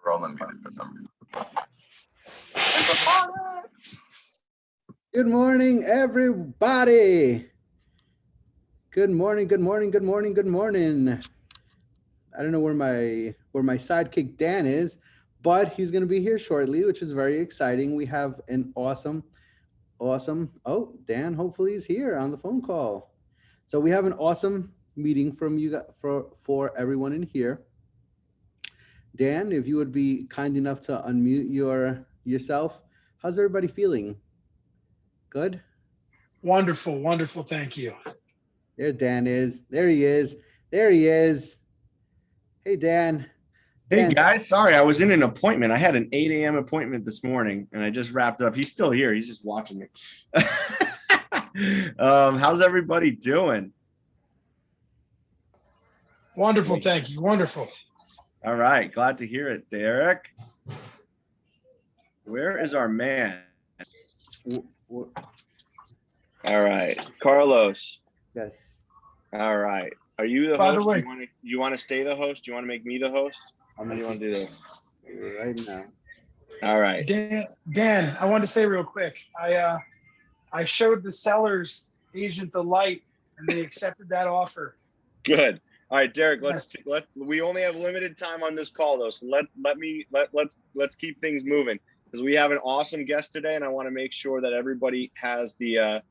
We're all unmuted for some reason. Good morning, everybody. Good morning, good morning, good morning, good morning. I don't know where my sidekick Dan is, but he's going to be here shortly, which is very exciting. We have an awesome. Oh, Dan, hopefully he's here on the phone call. So we have an awesome meeting from you for everyone in here. Dan, if you would be kind enough to unmute yourself. How's everybody feeling? Good? Wonderful, wonderful. Thank you. There Dan is. There he is. There he is. Hey, Dan. Hey, guys. Sorry, I was in an appointment. I had an 8 a.m. appointment this morning, and I just wrapped up. He's still here. He's just watching me. How's everybody doing? Wonderful. Thank you. Wonderful. All right. Glad to hear it, Derek. Where is our man? All right, Carlos. Yes. All right. Are you the By host? the way, you want to stay the host? Do you want to make me the host? How do you want to do this? Right now. All right. Dan, I wanted to say real quick. I showed the seller's agent the light, and they accepted that offer. Good. All right, Derek. Yes. We only have limited time on this call though, so let's keep things moving because we have an awesome guest today, and I want to make sure that everybody has the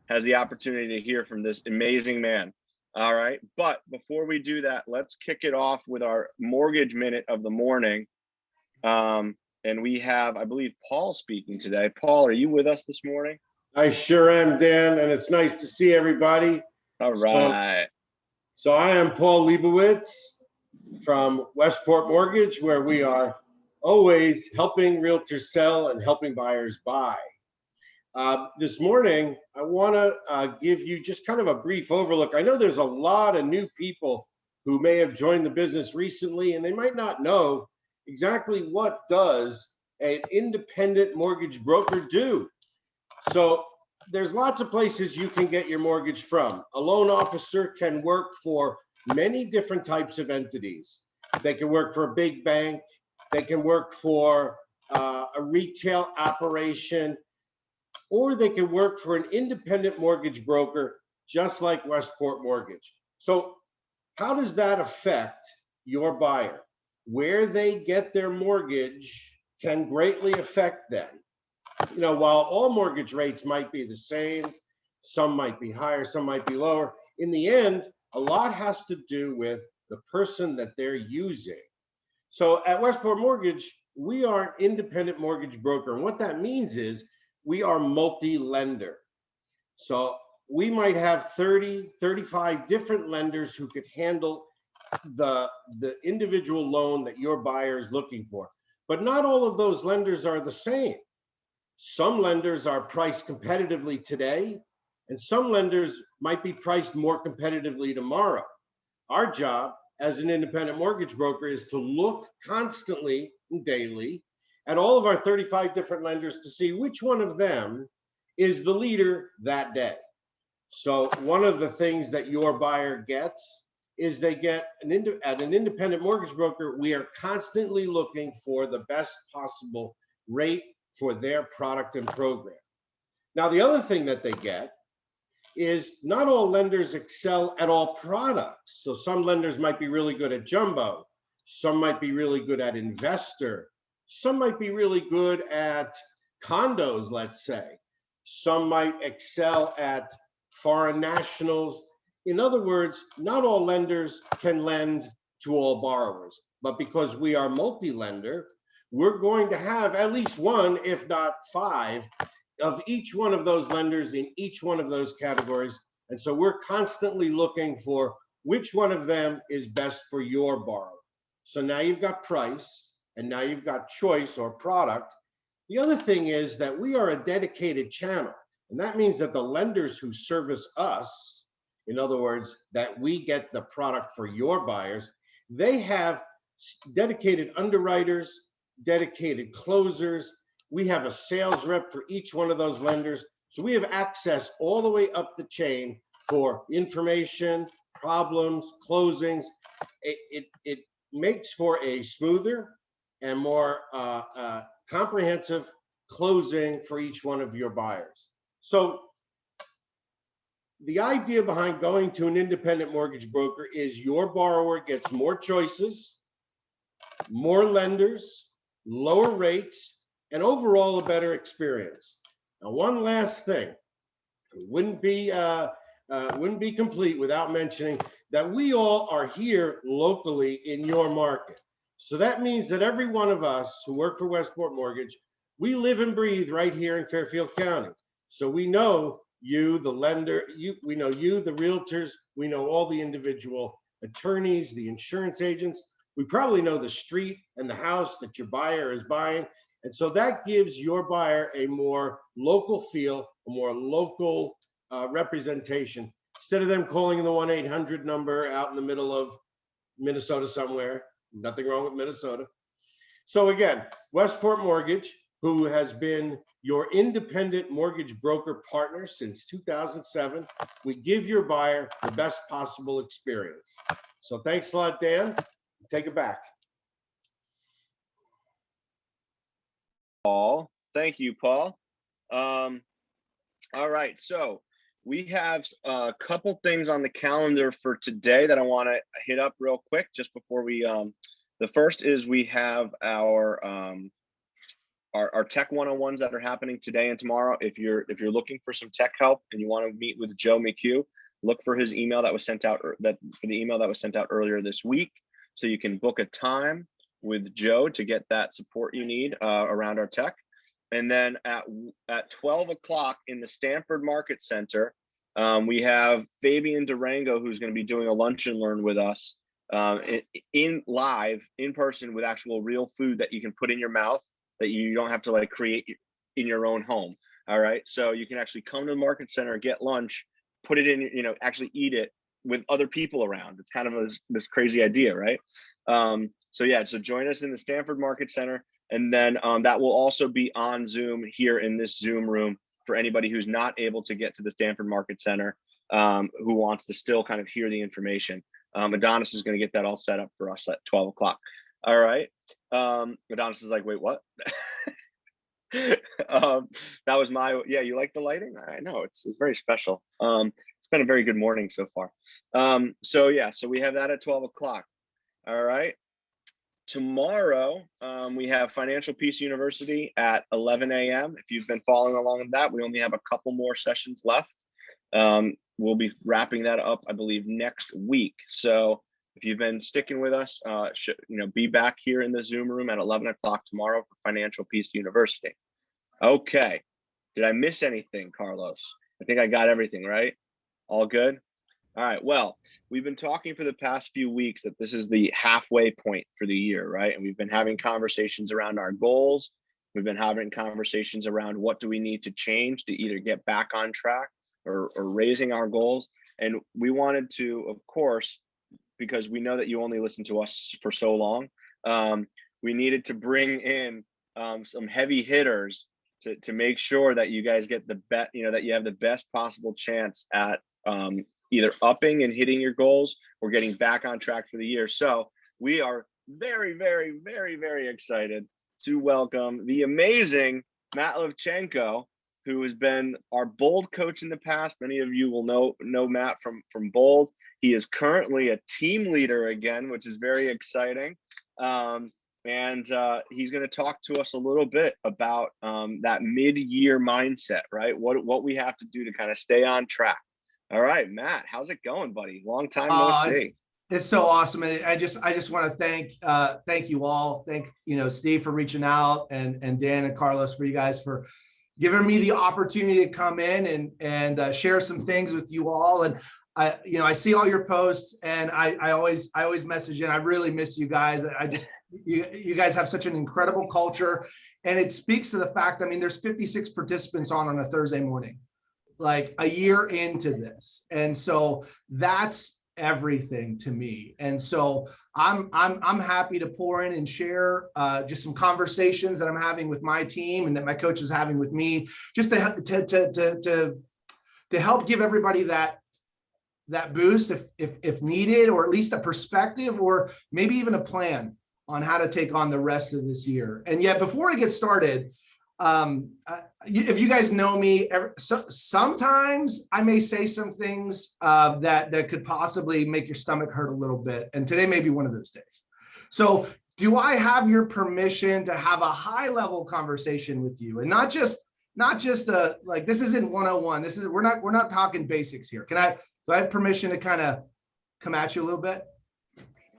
opportunity to hear from this amazing man. All right, but before we do that, let's kick it off with our mortgage minute of the morning. And we have, I believe, Paul speaking today. Paul, are you with us this morning? I sure am, Dan, and it's nice to see everybody. All right. So I am Paul Leibowitz from Westport Mortgage, where we are always helping realtors sell and helping buyers buy. This morning, I want to give you just kind of a brief overlook. I know there's a lot of new people who may have joined the business recently, and they might not know exactly what does an independent mortgage broker do. So there's lots of places you can get your mortgage from. A loan officer can work for many different types of entities. They can work for a big bank. They can work for a retail operation, or they can work for an independent mortgage broker, just like Westport Mortgage. So how does that affect your buyer? Where they get their mortgage can greatly affect them. You know, while all mortgage rates might be the same, some might be higher, some might be lower, in the end, a lot has to do with the person that they're using. So at Westport Mortgage, we are an independent mortgage broker. And what that means is we are multi-lender. So we might have 30, 35 different lenders who could handle the individual loan that your buyer is looking for. But not all of those lenders are the same. Some lenders are priced competitively today, and some lenders might be priced more competitively tomorrow. Our job as an independent mortgage broker is to look constantly and daily at all of our 35 different lenders to see which one of them is the leader that day. So one of the things that your buyer gets is they get at an independent mortgage broker, we are constantly looking for the best possible rate for their product and program. Now, the other thing that they get is not all lenders excel at all products. So some lenders might be really good at jumbo. Some might be really good at investor. Some might be really good at condos, let's say. Some might excel at foreign nationals. In other words, not all lenders can lend to all borrowers, but because we are multi-lender, we're going to have at least one, if not five, of each one of those lenders in each one of those categories. And so we're constantly looking for which one of them is best for your borrower. So now you've got price, and now you've got choice or product. The other thing is that we are a dedicated channel. And that means that the lenders who service us, in other words, that we get the product for your buyers, they have dedicated underwriters, dedicated closers. We have a sales rep for each one of those lenders. So we have access all the way up the chain for information, problems, closings. it makes for a smoother and more comprehensive closing for each one of your buyers. So the idea behind going to an independent mortgage broker is your borrower gets more choices, more lenders, lower rates, and overall a better experience. Now, one last thing, it wouldn't be complete without mentioning that we all are here locally in your market. So that means that every one of us who work for Westport Mortgage, we live and breathe right here in Fairfield County. So we know you, the lender, we know you, the realtors, we know all the individual attorneys, the insurance agents. We probably know the street and the house that your buyer is buying. And so that gives your buyer a more local feel, a more local representation, instead of them calling the 1-800 number out in the middle of Minnesota somewhere. Nothing wrong with Minnesota. So again, Westport Mortgage, who has been your independent mortgage broker partner since 2007, we give your buyer the best possible experience. So thanks a lot, Dan. Take it back. Paul, thank you, Paul. All right, so we have a couple things on the calendar for today that I want to hit up real quick just before we. The first is we have our tech 101s that are happening today and tomorrow. If you're looking for some tech help and you want to meet with Joe McHugh, look for his email that was sent out earlier this week, so you can book a time with Joe to get that support you need around our tech. And then at 12 o'clock in the Stanford Market Center, we have Fabian Durango, who's going to be doing a lunch and learn with us in person with actual real food that you can put in your mouth that you don't have to like create in your own home. All right. So you can actually come to the market center, get lunch, put it in, actually eat it with other people around. It's kind of this crazy idea, right? So join us in the Stanford Market Center. And then that will also be on Zoom here in this Zoom room for anybody who's not able to get to the Stanford Market Center, who wants to still kind of hear the information. Adonis is going to get that all set up for us at 12 o'clock. All right. Adonis is like, wait, what? That was you like the lighting? I know it's very special. It's been a very good morning so far. So we have that at 12 o'clock. All right. Tomorrow, we have Financial Peace University at 11 a.m. If you've been following along with that, we only have a couple more sessions left. We'll be wrapping that up, I believe, next week. So if you've been sticking with us, be back here in the Zoom room at 11 o'clock tomorrow for Financial Peace University. Okay. Did I miss anything, Carlos? I think I got everything, right? All good? All right. Well, we've been talking for the past few weeks that this is the halfway point for the year, right? And we've been having conversations around our goals. We've been having conversations around what do we need to change to either get back on track or raising our goals. And we wanted to, of course, because we know that you only listen to us for so long, we needed to bring in some heavy hitters to make sure that you guys get the that you have the best possible chance at either upping and hitting your goals or getting back on track for the year. So we are very, very, very, very excited to welcome the amazing Matt Levchenko, who has been our Bold coach in the past. Many of you will know Matt from Bold. He is currently a team leader again, which is very exciting. And he's going to talk to us a little bit about that mid-year mindset, right? What we have to do to kind of stay on track. All right, Matt, how's it going, buddy? Long time no see. It's so awesome. And I just want to thank you all. Thank Steve for reaching out, and Dan and Carlos for you guys for giving me the opportunity to come in and share some things with you all. And I see all your posts, and I always message in. I really miss you guys. You guys have such an incredible culture, and it speaks to the fact, there's 56 participants on a Thursday morning, like a year into this. And so that's everything to me. And so I'm happy to pour in and share just some conversations that I'm having with my team and that my coach is having with me, just to help give everybody that that boost if needed, or at least a perspective, or maybe even a plan on how to take on the rest of this year. And yet, before I get started, if you guys know me, sometimes I may say some things that could possibly make your stomach hurt a little bit. And today may be one of those days. So do I have your permission to have a high level conversation with you, and not just like, this isn't 101. This is, we're not talking basics here. Do I have permission to kind of come at you a little bit?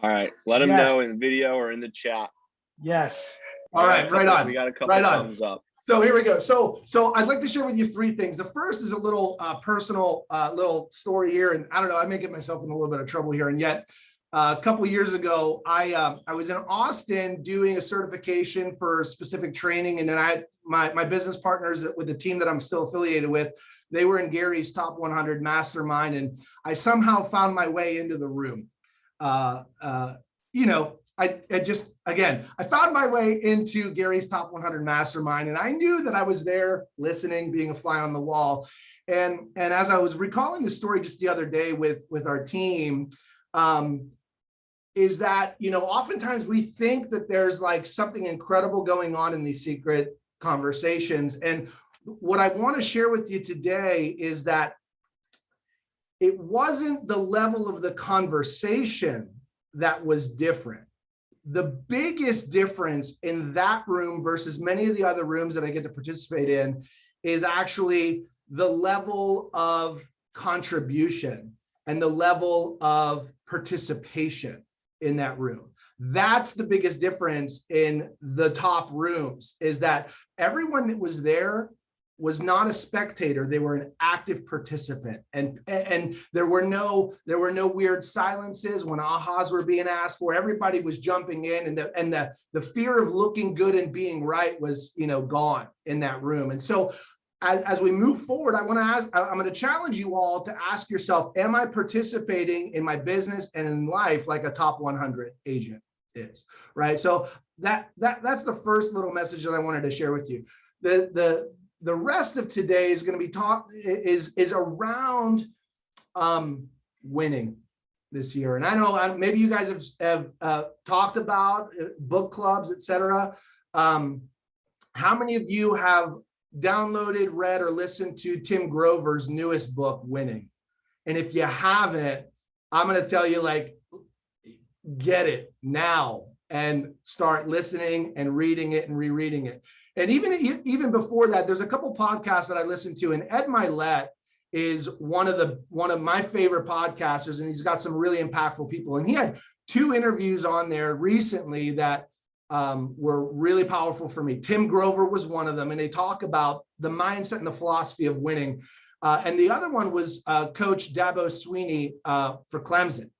All right. Let them Yes. know in video or in the chat. Yes. All right, right on. We got a couple Right on. thumbs up. So here we go. So I'd like to share with you three things. The first is a little personal little story here. And I don't know, I may get myself in a little bit of trouble here. And yet a couple of years ago, I was in Austin doing a certification for specific training. And then my business partners with the team that I'm still affiliated with, they were in Gary's top 100 mastermind. And I somehow found my way into the room. I found my way into Gary's top 100 mastermind, and I knew that I was there listening, being a fly on the wall. And as I was recalling the story just the other day with our team, is that, oftentimes we think that there's like something incredible going on in these secret conversations. And what I want to share with you today is that it wasn't the level of the conversation that was different. The biggest difference in that room versus many of the other rooms that I get to participate in is actually the level of contribution and the level of participation in that room. That's the biggest difference in the top rooms, is that everyone that was there was not a spectator. They were an active participant, and there were no weird silences when ahas were being asked for. Everybody was jumping in, and the fear of looking good and being right was gone in that room. And so as we move forward, I'm going to challenge you all to ask yourself, am I participating in my business and in life like a top 100 agent is, right? So that's the first little message that I wanted to share with you. The rest of today is going to be is around winning this year. And I know maybe you guys have talked about book clubs, etc. How many of you have downloaded, read, or listened to Tim Grover's newest book, Winning? And if you haven't, I'm going to tell you, like, get it now and start listening and reading it and rereading it. And even before that, there's a couple podcasts that I listen to, and Ed Milet is one of my favorite podcasters, and he's got some really impactful people. And he had 2 interviews on there recently that were really powerful for me. Tim Grover was one of them, and they talk about the mindset and the philosophy of winning. And the other one was Coach Dabo Sweeney for Clemson.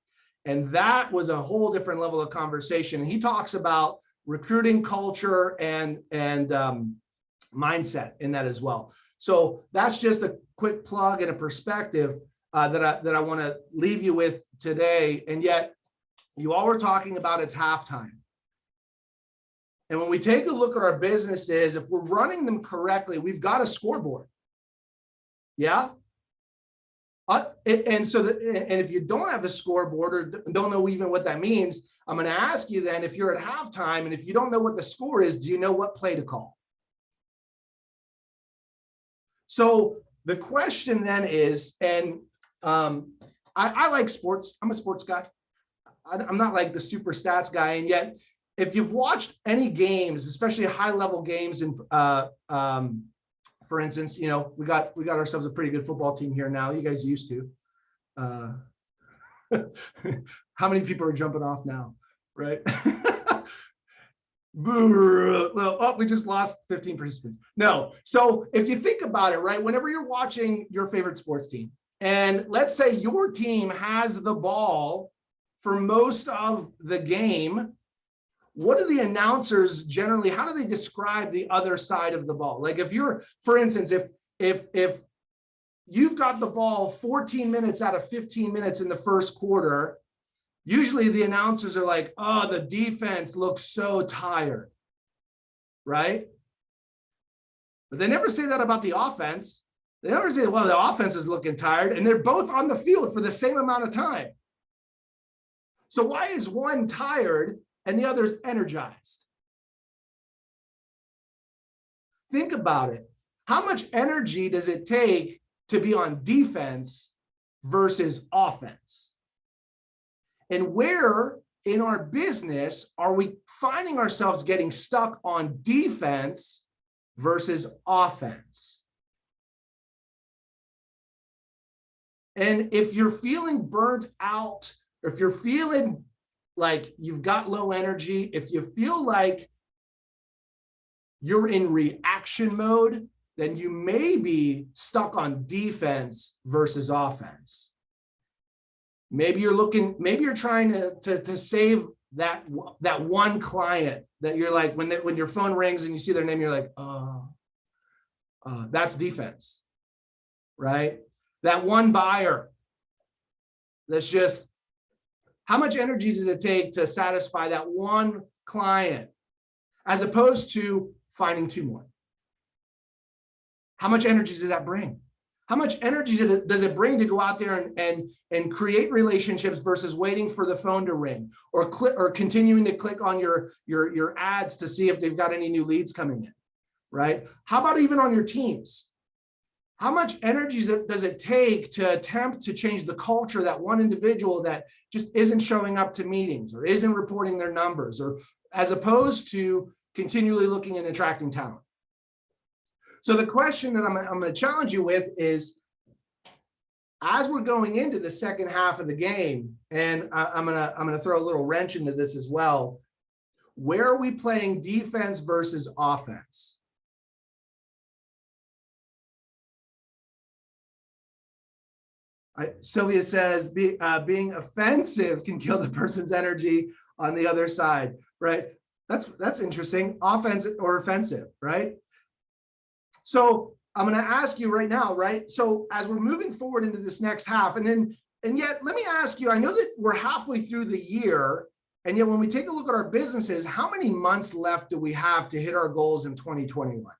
And that was a whole different level of conversation. And he talks about recruiting culture and mindset in that as well. So that's just a quick plug and a perspective that I want to leave you with today. And yet you all were talking about it's halftime. And when we take a look at our businesses, if we're running them correctly, we've got a scoreboard. Yeah. And if you don't have a scoreboard or don't know even what that means, I'm going to ask you then, if you're at halftime and if you don't know what the score is, do you know what play to call? So the question then is, and I like sports. I'm a sports guy. I'm not like the super stats guy. And yet, if you've watched any games, especially high level games, and for instance, we got ourselves a pretty good football team here now. You guys used to. How many people are jumping off now, right? Oh, we just lost 15 participants. No. So if you think about it, right, whenever you're watching your favorite sports team, and let's say your team has the ball for most of the game, what do the announcers generally, how do they describe the other side of the ball? Like if you're, for instance, if you've got the ball 14 minutes out of 15 minutes in the first quarter, usually the announcers are like, oh, the defense looks so tired, right? But they never say that about the offense. They never say, well, the offense is looking tired, and they're both on the field for the same amount of time. So why is one tired and the other's energized? Think about it. How much energy does it take to be on defense versus offense? And where in our business are we finding ourselves getting stuck on defense versus offense? And if you're feeling burnt out, or if you're feeling like you've got low energy, if you feel like you're in reaction mode, then you may be stuck on defense versus offense. Maybe you're trying to save that one client that you're like, when your phone rings and you see their name, you're like, that's defense, right? That one buyer that's just, how much energy does it take to satisfy that one client as opposed to finding two more? How much energy does that bring? How much energy does it bring to go out there and create relationships versus waiting for the phone to ring, or continuing to click on your ads to see if they've got any new leads coming in, right? How about even on your teams? How much energy does it take to attempt to change the culture of that one individual that just isn't showing up to meetings or isn't reporting their numbers, or as opposed to continually looking and attracting talent? So the question that I'm going to challenge you with is, as we're going into the second half of the game, and I'm going to throw a little wrench into this as well, where are we playing defense versus offense? Sylvia says being offensive can kill the person's energy on the other side, right? That's interesting. Offense or offensive, right? So I'm going to ask you right now, right? So as we're moving forward into this next half, and yet let me ask you, I know that we're halfway through the year, and yet when we take a look at our businesses, how many months left do we have to hit our goals in 2021?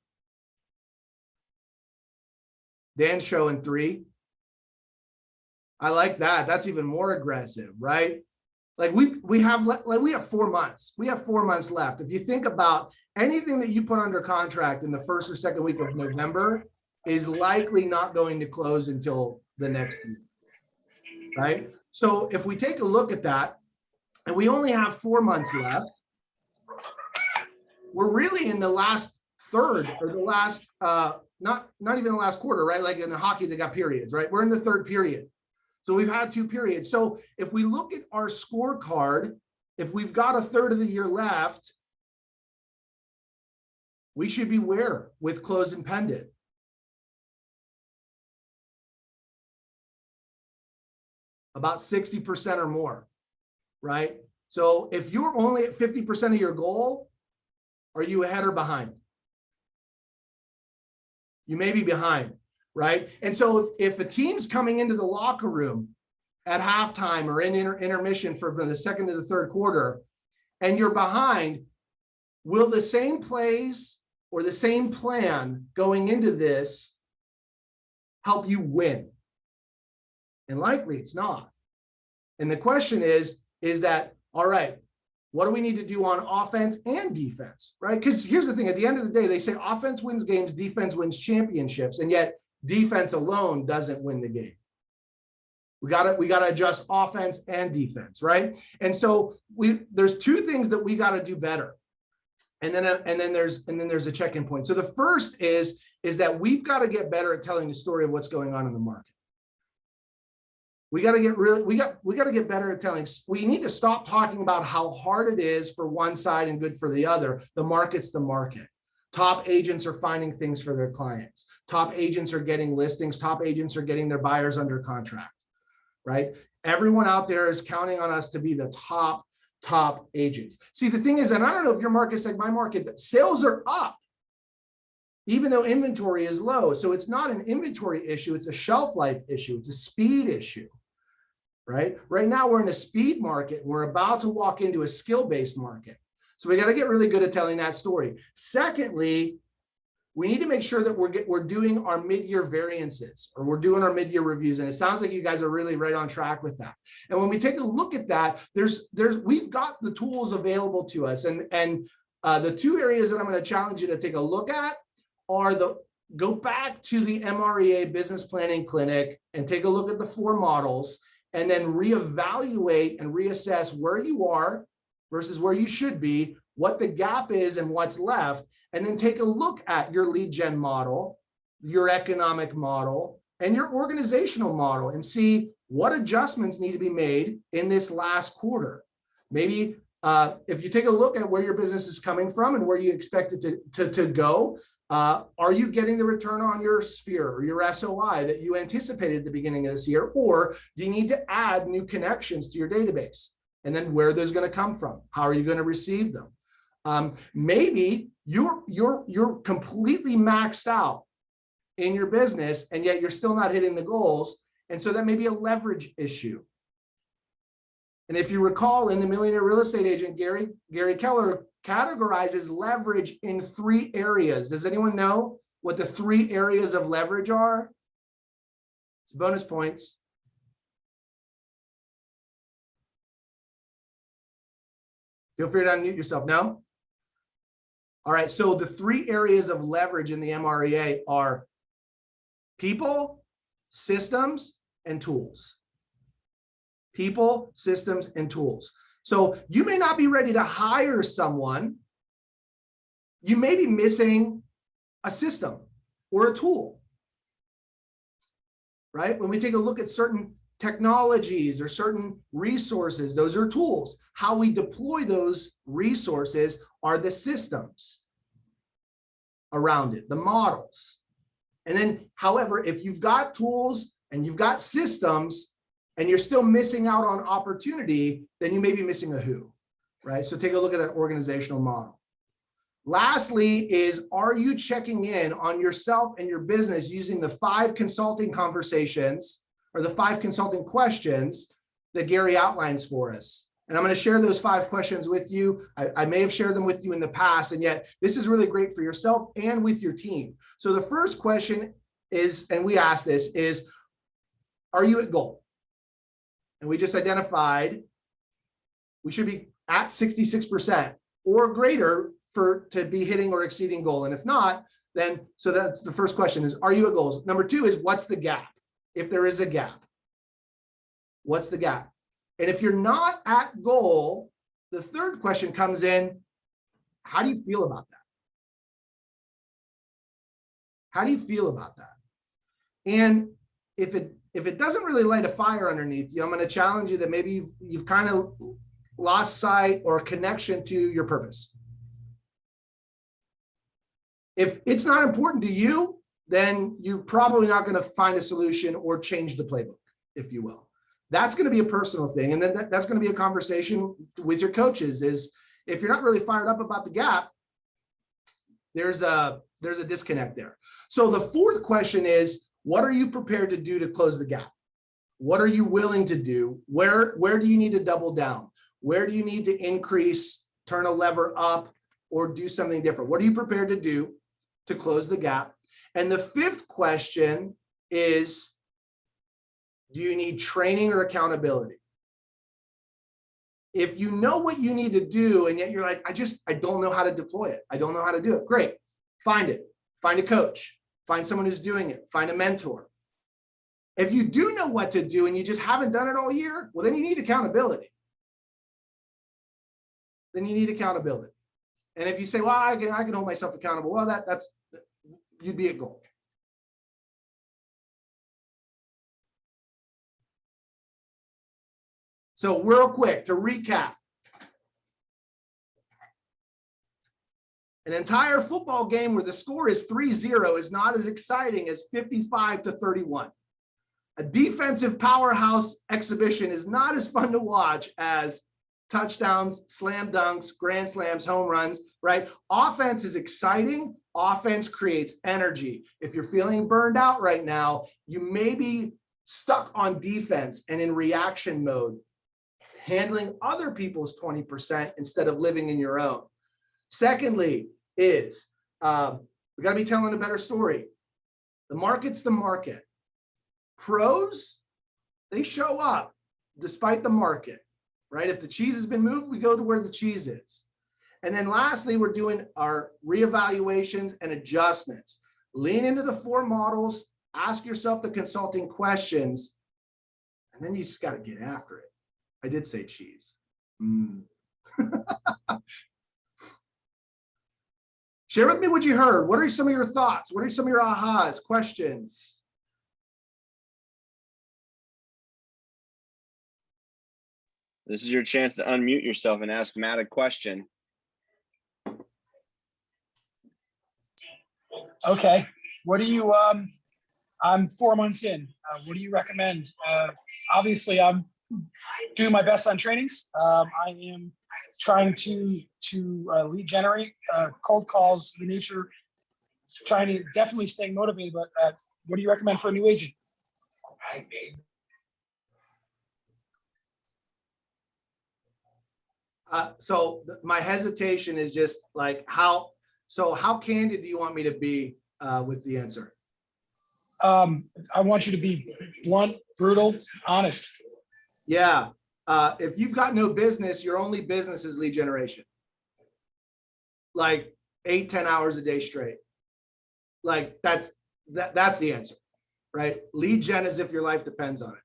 Dan's showing 3. I like that. That's even more aggressive, right? Like we have 4 months. We have 4 months left. If you think about anything that you put under contract in the first or second week of November is likely not going to close until the next week, right? So if we take a look at that, and we only have 4 months left, we're really in the last third, or the last, not even the last quarter, right? Like in hockey, they got periods, right? We're in the third period. So we've had 2 periods. So if we look at our scorecard, if we've got a third of the year left, we should be where with close and pending? About 60% or more, right? So if you're only at 50% of your goal, are you ahead or behind? You may be behind, right? And so if a team's coming into the locker room at halftime or in intermission for the second to the third quarter, and you're behind, will the same plays or the same plan going into this help you win? And likely it's not. And the question is that, all right, what do we need to do on offense and defense, right? Because here's the thing, at the end of the day, they say offense wins games, defense wins championships, and yet defense alone doesn't win the game. We got to adjust offense and defense, right? And so there's 2 things that we got to do better. And then there's a check-in point. So the first is that we've got to get better at telling the story of what's going on in the market. We got to get better at telling. We need to stop talking about how hard it is for one side and good for the other. The market's the market. Top agents are finding things for their clients. Top agents are getting listings. Top agents are getting their buyers under contract, right? Everyone out there is counting on us to be the top agents. See, the thing is, and I don't know if your market's like my market, but sales are up, even though inventory is low. So it's not an inventory issue. It's a shelf life issue. It's a speed issue, right? Right now we're in a speed market. We're about to walk into a skill-based market. So we got to get really good at telling that story. Secondly, we need to make sure that we're doing our mid-year variances, or we're doing our mid-year reviews. And it sounds like you guys are really right on track with that. And when we take a look at that, we've got the tools available to us. And the two areas that I'm going to challenge you to take a look at are go back to the MREA Business Planning Clinic and take a look at the 4 models, and then reevaluate and reassess where you are versus where you should be, what the gap is and what's left. And then take a look at your lead gen model, your economic model, and your organizational model, and see what adjustments need to be made in this last quarter. Maybe if you take a look at where your business is coming from and where you expect it to go, are you getting the return on your sphere or your SOI that you anticipated at the beginning of this year? Or do you need to add new connections to your database? And then where are those going to come from? How are you going to receive them? Maybe you're completely maxed out in your business, and yet you're still not hitting the goals. And so that may be a leverage issue. And if you recall, in the Millionaire Real Estate Agent, Gary Keller categorizes leverage in 3 areas. Does anyone know what the 3 areas of leverage are? It's bonus points. Feel free to unmute yourself. No? All right, so the 3 areas of leverage in the MREA are people, systems, and tools. People, systems, and tools. So you may not be ready to hire someone. You may be missing a system or a tool, right? When we take a look at certain technologies or certain resources, those are tools. How we deploy those resources are the systems around it, the models. And then, however, if you've got tools and you've got systems and you're still missing out on opportunity, then you may be missing a who, right? So take a look at that organizational model. Lastly is, are you checking in on yourself and your business using the 5 consulting conversations or the 5 consulting questions that Gary outlines for us? And I'm going to share those 5 questions with you. I may have shared them with you in the past, and yet this is really great for yourself and with your team. So the first question is, and we ask this, is, are you at goal? And we just identified we should be at 66% or greater to be hitting or exceeding goal. And if not, then, so that's the first question is, are you at goals? Number 2 is, what's the gap? If there is a gap, what's the gap? And if you're not at goal, the third question comes in, how do you feel about that? How do you feel about that? And if it doesn't really light a fire underneath you, I'm going to challenge you that maybe you've kind of lost sight or connection to your purpose. If it's not important to you, then you're probably not going to find a solution or change the playbook, if you will. That's going to be a personal thing. And then that's going to be a conversation with your coaches. Is if you're not really fired up about the gap, there's a disconnect there. So the fourth question is, what are you prepared to do to close the gap? What are you willing to do? Where do you need to double down? Where do you need to increase, turn a lever up, or do something different? What are you prepared to do to close the gap? And the fifth question is, do you need training or accountability? If you know what you need to do, and yet you're like, I don't know how to deploy it. I don't know how to do it. Great. Find it. Find a coach. Find someone who's doing it. Find a mentor. If you do know what to do and you just haven't done it all year, well, then you need accountability. Then you need accountability. And if you say, well, I can hold myself accountable, well, that's you'd be at goal. So real quick, to recap. An entire football game where the score is 3-0 is not as exciting as 55-31. A defensive powerhouse exhibition is not as fun to watch as touchdowns, slam dunks, grand slams, home runs, right? Offense is exciting. Offense creates energy. If you're feeling burned out right now, you may be stuck on defense and in reaction mode, handling other people's 20% instead of living in your own. Secondly is We got to be telling a better story. The market's the market. Pros, they show up despite the market, right? If the cheese has been moved, we go to where the cheese is. And then lastly, we're doing our reevaluations and adjustments. Lean into the 4 models, ask yourself the consulting questions, and then you just got to get after it. I did say cheese. Share with me what you heard. What are some of your thoughts? What are some of your ahas, questions? This is your chance to unmute yourself and ask Matt a question. Okay. What do you, I'm 4 months in. What do you recommend? Obviously, I'm doing my best on trainings. I am trying to lead generate cold calls, the nature, trying to definitely staying motivated. But what do you recommend for a new agent? So my hesitation is just like how candid do you want me to be with the answer? I want you to be blunt, brutal, honest. Yeah. If you've got no business, your only business is lead generation. Like 8-10 hours a day straight. Like that's the answer, right? Lead gen is if your life depends on it.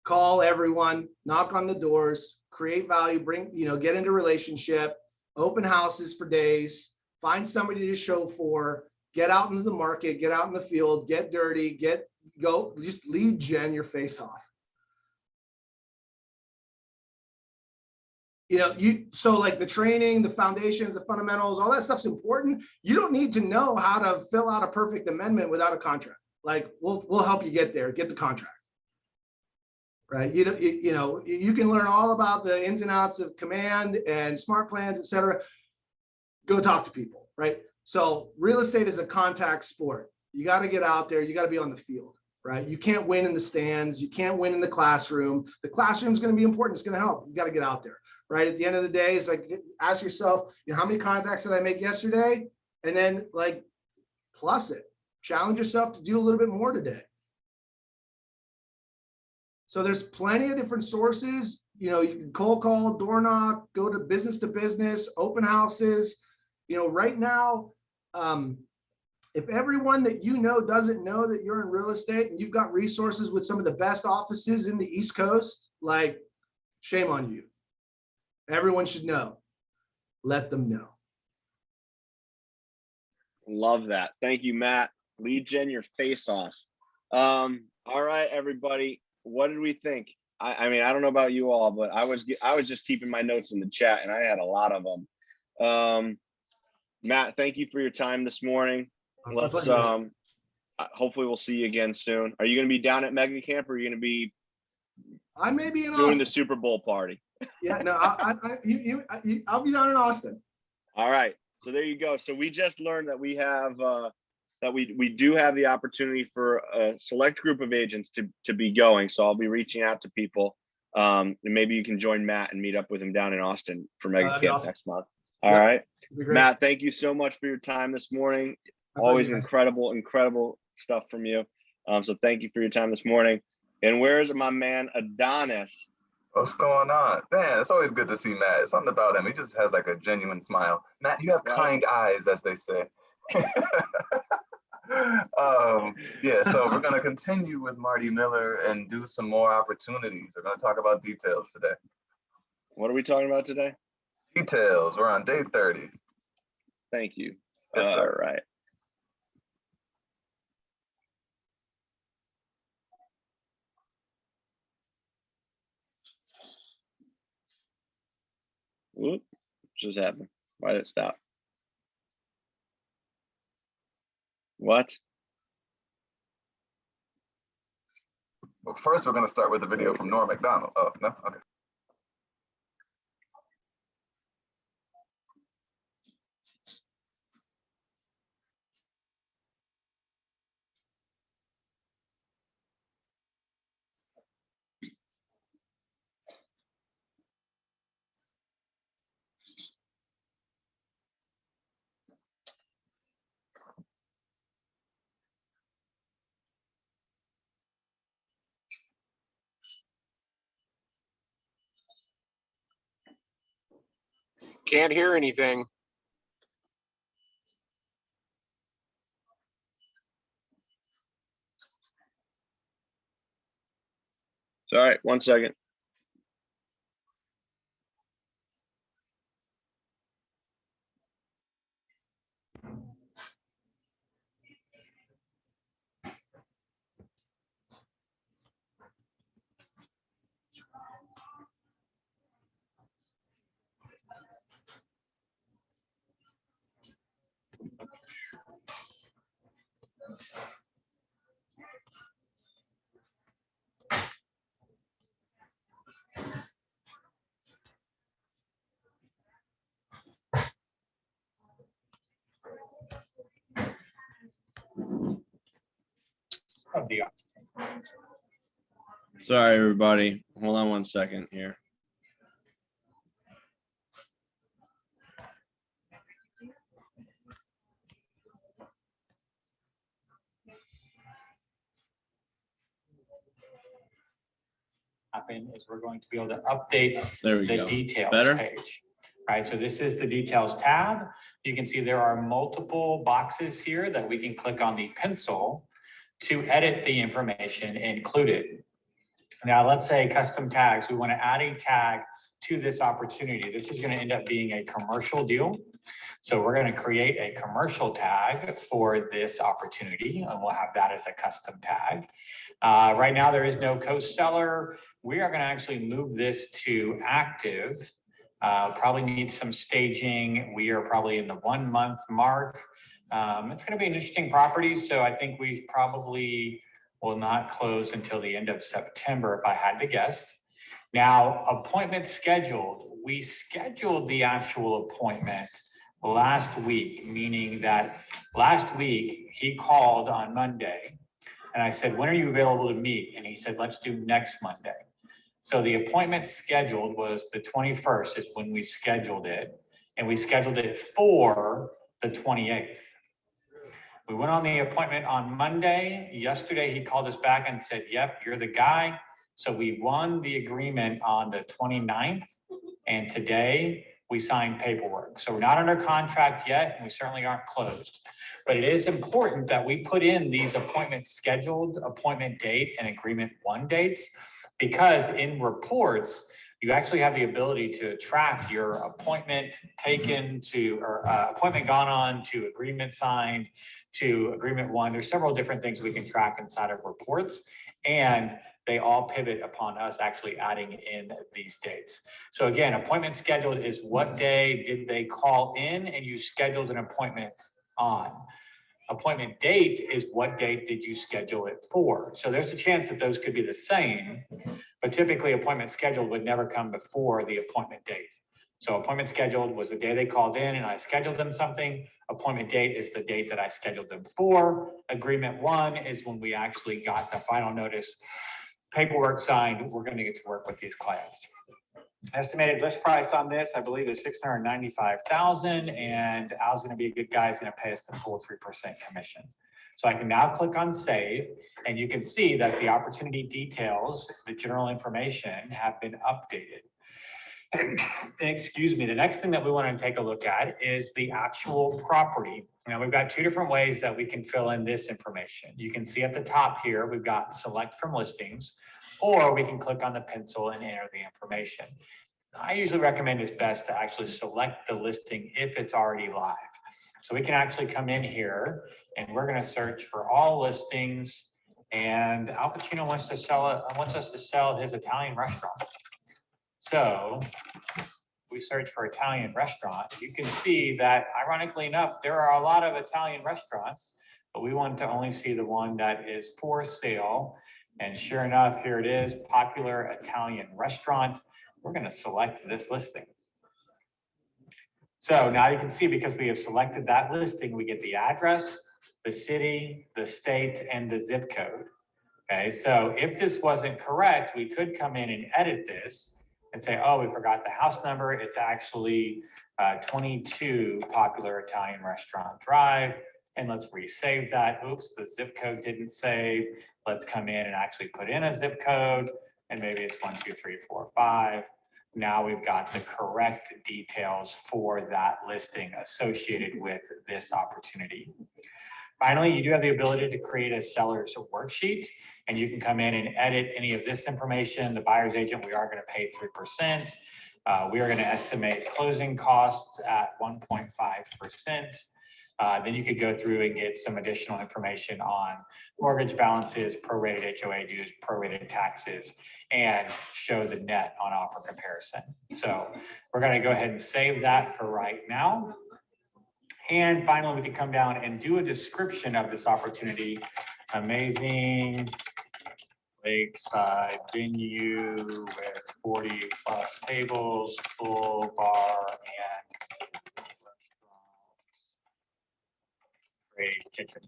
Call everyone, knock on the doors, create value, get into relationship, open houses for days, find somebody to show for, get out into the market, get out in the field, get dirty, just lead gen your face off. So like the training, the foundations, the fundamentals, all that stuff's important. You don't need to know how to fill out a perfect amendment without a contract. Like we'll help you get there, get the contract. Right. You can learn all about the ins and outs of command and smart plans, et cetera. Go talk to people. Right. So real estate is a contact sport. You got to get out there. You got to be on the field. Right. You can't win in the stands. You can't win in the classroom. The classroom is going to be important. It's going to help. You got to get out there. Right. At the end of the day, it's like ask yourself, how many contacts did I make yesterday? And then like plus it. Challenge yourself to do a little bit more today. So there's plenty of different sources. You can cold call, door knock, go to business, open houses. Right now, if everyone that doesn't know that you're in real estate and you've got resources with some of the best offices in the East Coast, like shame on you. Everyone should know. Let them know. Love that. Thank you, Matt. Lead gen your face off. All right, everybody. What did we think? I mean, I don't know about you all, but I was just keeping my notes in the chat, and I had a lot of them. Matt, thank you for your time this morning. Let's hopefully we'll see you again soon. Are you going to be down at Mega Camp, or are you going to be? I may be in doing Austin. The Super Bowl party. Yeah, no, I'll be down in Austin. All right, so there you go. So we just learned that we have that we do have the opportunity for a select group of agents to be going. So I'll be reaching out to people. And maybe you can join Matt and meet up with him down in Austin for Mega Camp awesome. next month. All right. Great. Matt, thank you so much for your time this morning. Always incredible stuff from you. So thank you for your time this morning. And where's my man Adonis? What's going on? Man, it's always good to see Matt. It's something about him. He just has like a genuine smile. Matt, you have kind eyes, as they say. Yeah, so we're going to continue with Marty Miller and do some more opportunities. We're going to talk about details today. What are we talking about today? Details. We're on day 30. Thank you. Yes, all sir. Right. Whoop, what just happened? Why did it stop? What? Well, first, we're going to start with the video from Norm MacDonald. Oh, no? Okay. Can't hear anything. Sorry, 1 second. Sorry, everybody. Hold on 1 second here. Happen is we're going to be able to update There we the go. details Better? page. Right, so this is the details tab. You can see there are multiple boxes here that we can click on the pencil to edit the information included. Now, let's say custom tags. We want to add a tag to this opportunity. This is going to end up being a commercial deal. So we're going to create a commercial tag for this opportunity, and we'll have that as a custom tag. Right now, there is no co-seller. We are going to actually move this to active. Probably need some staging. We are probably in the 1 month mark. It's going to be an interesting property. So I think we probably will not close until the end of September, if I had to guess. Now, appointment scheduled. We scheduled the actual appointment last week, meaning that last week he called on Monday and I said, when are you available to meet? And he said, let's do next Monday. So the appointment scheduled was the 21st is when we scheduled it, and we scheduled it for the 28th. We went on the appointment on Monday. Yesterday, he called us back and said, yep, you're the guy. So we won the agreement on the 29th, and today we signed paperwork. So we're not under contract yet, and we certainly aren't closed. But it is important that we put in these appointment scheduled, appointment date, and agreement one dates, because in reports, you actually have the ability to track your appointment taken to, or appointment gone on to agreement signed to agreement one. There's several different things we can track inside of reports, and they all pivot upon us actually adding in these dates. So again, appointment scheduled is what day did they call in and you scheduled an appointment on. Appointment date is what date did you schedule it for. So there's a chance that those could be the same, but typically appointment scheduled would never come before the appointment date. So appointment scheduled was the day they called in and I scheduled them something. Appointment date is the date that I scheduled them for. Agreement one is when we actually got the final notice, paperwork signed. We're going to get to work with these clients. Estimated list price on this, I believe, is $695,000, and Al's going to be a good guy. He's going to pay us the full 3% commission. So I can now click on save, and you can see that the opportunity details, the general information, have been updated. Excuse me. The next thing that we want to take a look at is the actual property. Now we've got two different ways that we can fill in this information. You can see at the top here, we've got select from listings, or we can click on the pencil and enter the information. I usually recommend it's best to actually select the listing if it's already live. So we can actually come in here and we're going to search for all listings, and Al Pacino wants us to sell his Italian restaurant. So we search for Italian restaurant. You can see that, ironically enough, there are a lot of Italian restaurants, but we want to only see the one that is for sale. And sure enough, here it is, popular Italian restaurant. We're going to select this listing. So now you can see, because we have selected that listing, we get the address, the city, the state, and the zip code. Okay, so if this wasn't correct, we could come in and edit this and say, oh, we forgot the house number. It's actually 22 Popular Italian Restaurant Drive. And let's resave that. Oops, the zip code didn't save. Let's come in and actually put in a zip code. And maybe it's 1, 2, 3, 4, 5. Now we've got the correct details for that listing associated with this opportunity. Finally, you do have the ability to create a seller's worksheet, and you can come in and edit any of this information. The buyer's agent, we are going to pay 3%. We are going to estimate closing costs at 1.5%. Then you could go through and get some additional information on mortgage balances, prorated HOA dues, prorated taxes, and show the net on offer comparison. So we're going to go ahead and save that for right now. And finally, we can come down and do a description of this opportunity. Amazing lakeside venue with 40 plus tables, full bar, and great kitchen.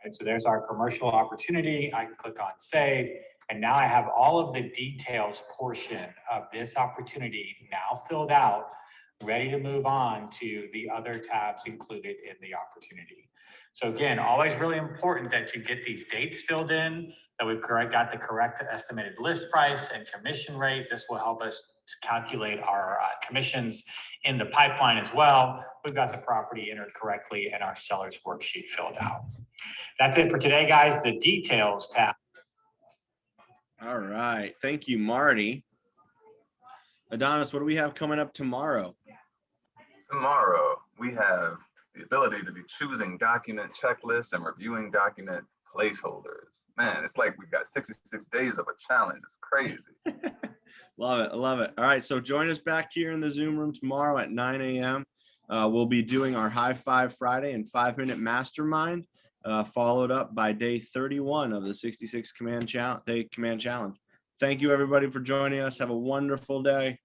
Right, so there's our commercial opportunity. I can click on save. And now I have all of the details portion of this opportunity now filled out, ready to move on to the other tabs included in the opportunity. So again, always really important that you get these dates filled in, that we've got the correct estimated list price and commission rate. This will help us to calculate our commissions in the pipeline as well. We've got the property entered correctly and our seller's worksheet filled out. That's it for today, guys. The details tab. All right. Thank you, Marty. Adonis, what do we have coming up tomorrow? Tomorrow, we have the ability to be choosing document checklists and reviewing document placeholders. Man, it's like we've got 66 days of a challenge. It's crazy. Love it. I love it. All right. So join us back here in the Zoom room tomorrow at 9 a.m. We'll be doing our High Five Friday and 5-minute mastermind, followed up by day 31 of the 66 day command challenge. Thank you, everybody, for joining us. Have a wonderful day.